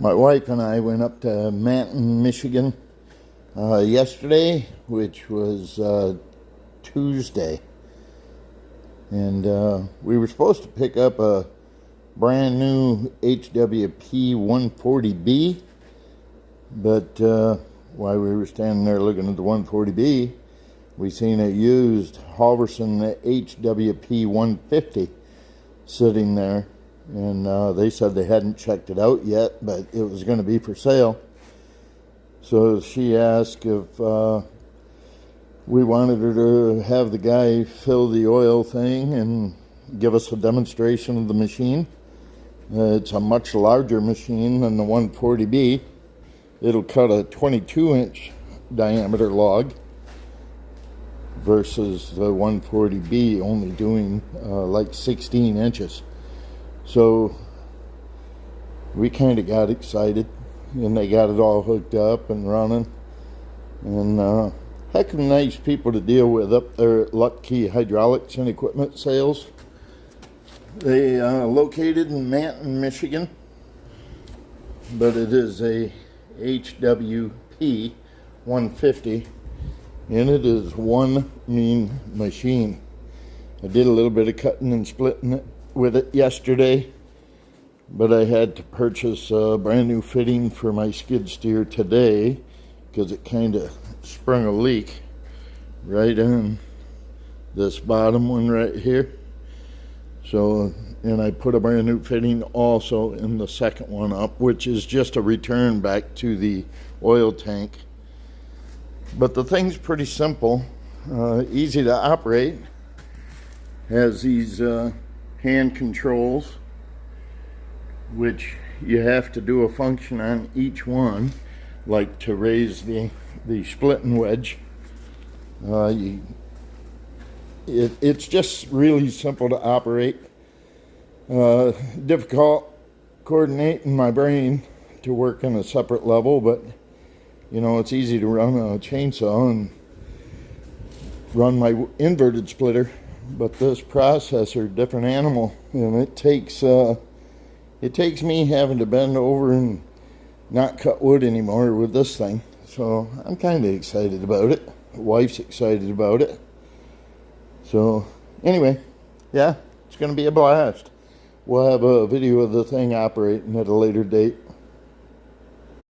My wife and I went up to Manton, Michigan yesterday, which was Tuesday. And we were supposed to pick up a brand new hwp-150, but while we were standing there looking at the 140B, we seen a used Halverson hwp-150 sitting there, and they said they hadn't checked it out yet, but it was going to be for sale. So she asked if we wanted her to have the guy fill the oil thing and give us a demonstration of the machine. It's a much larger machine than the 140B. It'll cut a 22-inch diameter log versus the 140B only doing like 16 inches. So we kind of got excited, and they got it all hooked up and running. And heck of nice people to deal with up there at Lucky Hydraulics and Equipment Sales. They are located in Manton, Michigan, but it is a hwp-150, and it is one mean machine. I did a little bit of cutting and splitting it with it yesterday, but I had to purchase a brand new fitting for my skid steer today because it kind of sprung a leak right in this bottom one right here. So, and I put a brand new fitting also in the second one up, which is just a return back to the oil tank. But the thing's pretty simple, easy to operate. Has these hand controls, which you have to do a function on each one, like to raise the splitting wedge. It's just really simple to operate. Difficult coordinating my brain to work on a separate level, but you know, it's easy to run a chainsaw and run my inverted splitter. But this processor, different animal, and it takes me having to bend over and not cut wood anymore with this thing. So I'm kind of excited about it. My wife's excited about it. So anyway, yeah, it's going to be a blast. We'll have a video of the thing operating at a later date.